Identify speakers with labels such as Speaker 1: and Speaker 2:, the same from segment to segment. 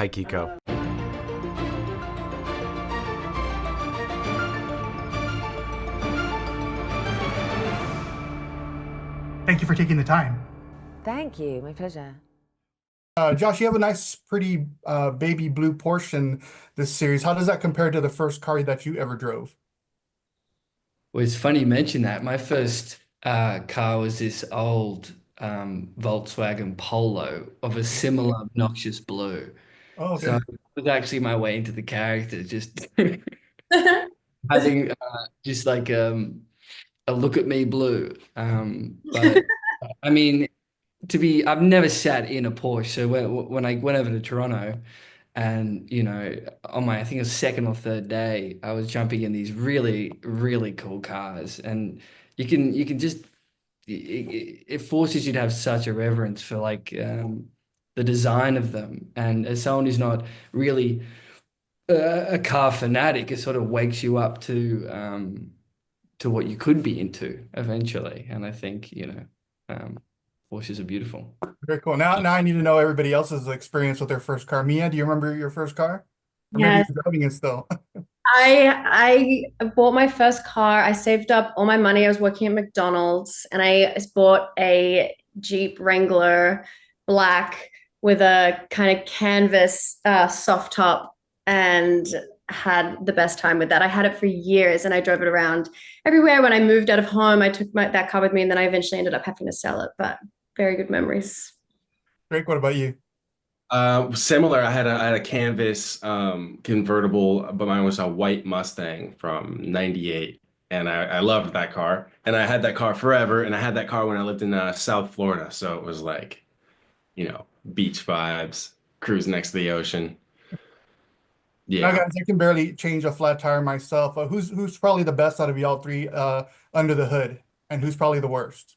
Speaker 1: Hi, Kiko.
Speaker 2: Thank you for taking the time.
Speaker 3: Thank you. My pleasure.
Speaker 2: Josh, you have a nice, pretty baby blue Porsche in this series. How does that compare to the first car that you ever drove?
Speaker 4: Well, it's funny you mention that. My first car was this old Volkswagen Polo of a similar obnoxious blue.
Speaker 2: Oh,
Speaker 4: So
Speaker 2: okay.
Speaker 4: it was actually my way into the character, just having just like a look at me blue. But I mean, I've never sat in a Porsche. So when I went over to Toronto, and on my I think it was second or third day, I was jumping in these really, really cool cars, and you can just it forces you to have such a reverence for like the design of them. And as someone who's not really a car fanatic, it sort of wakes you up to what you could be into eventually. And I think Porsches are beautiful.
Speaker 2: Very cool. Now I need to know everybody else's experience with their first car. Mia, do you remember your first car? Or maybe
Speaker 5: Yes,
Speaker 2: you're driving it still.
Speaker 5: I bought my first car. I saved up all my money. I was working at McDonald's and I bought a Jeep Wrangler black with a kind of canvas soft top and had the best time with that. I had it for years and I drove it around everywhere. When I moved out of home, I took that car with me and then I eventually ended up having to sell it, but very good memories.
Speaker 2: Drake, what about you?
Speaker 6: Similar. I had a canvas convertible, but mine was a white Mustang from '98, and I loved that car. And I had that car forever, and I had that car when I lived in South Florida, so it was like, beach vibes, cruise next to the ocean.
Speaker 2: Now,
Speaker 6: Yeah.
Speaker 2: guys, I can barely change a flat tire myself. Who's probably the best out of y'all three under the hood, and who's probably the worst?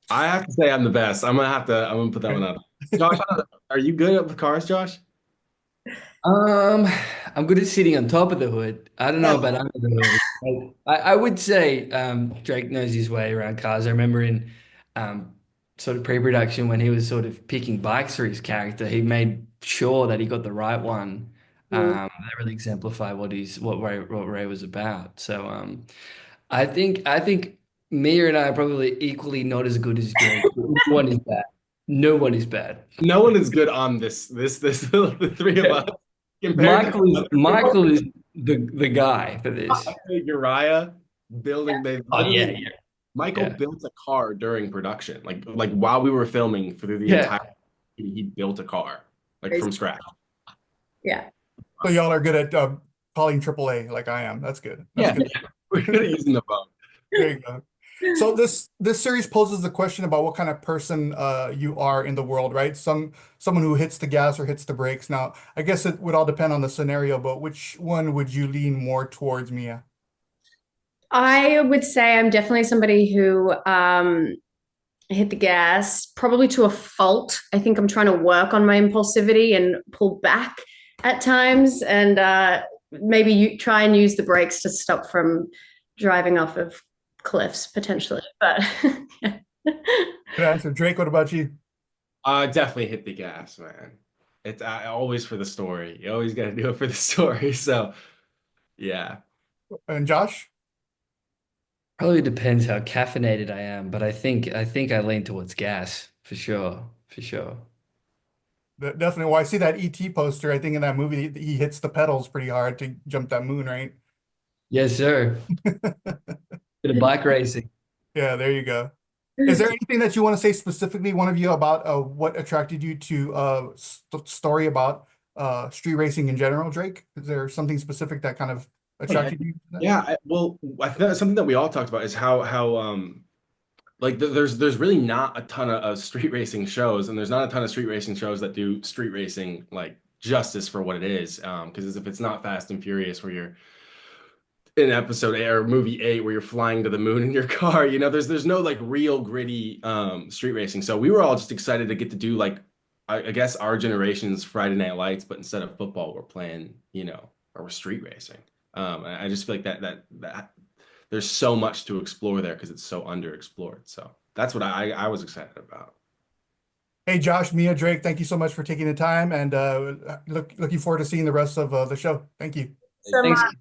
Speaker 6: I have to say I'm the best. I'm gonna put that one up. Josh, are you good at the cars, Josh?
Speaker 4: Um, I'm good at sitting on top of the hood. I don't know about under the hood. I would say Drake knows his way around cars. I remember in sort of pre-production when he was sort of picking bikes for his character, he made sure that he got the right one. That really exemplified what Ray was about. So I think Mia and I are probably equally not as good as Drake. No one is bad. No one is bad.
Speaker 6: No one is good on this the three of us compared to
Speaker 4: Michael
Speaker 6: the
Speaker 4: is
Speaker 6: other people.
Speaker 4: Michael is the guy for this.
Speaker 6: Uriah building they
Speaker 4: Oh yeah,
Speaker 6: literally
Speaker 4: yeah,
Speaker 6: Michael
Speaker 4: yeah,
Speaker 6: built a car during production. Like while we were filming through the
Speaker 4: yeah,
Speaker 6: entire he built a car like
Speaker 5: Crazy.
Speaker 6: from scratch.
Speaker 5: Yeah.
Speaker 2: So y'all are good at calling AAA like I am. That's good. That's
Speaker 4: yeah.
Speaker 2: good.
Speaker 6: We're good at using the phone.
Speaker 2: There you go. So this series poses the question about what kind of person you are in the world, right? Someone who hits the gas or hits the brakes. Now, I guess it would all depend on the scenario, but which one would you lean more towards, Mia?
Speaker 5: I would say I'm definitely somebody who hit the gas, probably to a fault. I think I'm trying to work on my impulsivity and pull back at times, and maybe you try and use the brakes to stop from driving off of cliffs potentially. But yeah.
Speaker 2: Good answer. Drake, what about you?
Speaker 6: Definitely hit the gas, man. It's always for the story. You always got to do it for the story. So yeah.
Speaker 2: And Josh?
Speaker 4: Probably depends how caffeinated I am, but I think I lean towards gas for sure, for sure.
Speaker 2: Definitely. Well, I see that ET poster. I think in that movie, he hits the pedals pretty hard to jump that moon, right?
Speaker 4: Yes, sir. Bit of bike racing.
Speaker 2: Yeah, there you go. Is there anything that you want to say specifically, one of you, about what attracted you to story about street racing in general, Drake? Is there something specific that kind of attracted you to that?
Speaker 6: Yeah, well, I think that's something that we all talked about is how like there's really not a ton of street racing shows, and there's not a ton of street racing shows that do street racing like justice for what it is. Because if it's not Fast and Furious, where you're in episode 8 or movie 8 where you're flying to the moon in your car, there's no like real gritty street racing. So we were all just excited to get to do like I guess our generation's Friday Night Lights, but instead of football, we're playing, or we're street racing. And I just feel like that there's so much to explore there because it's so underexplored. So that's what I was excited about.
Speaker 2: Hey, Josh, Mia, Drake, thank you so much for taking the time, and looking forward to seeing the rest of the show. Thank you.
Speaker 5: So
Speaker 4: Thanks.
Speaker 5: much.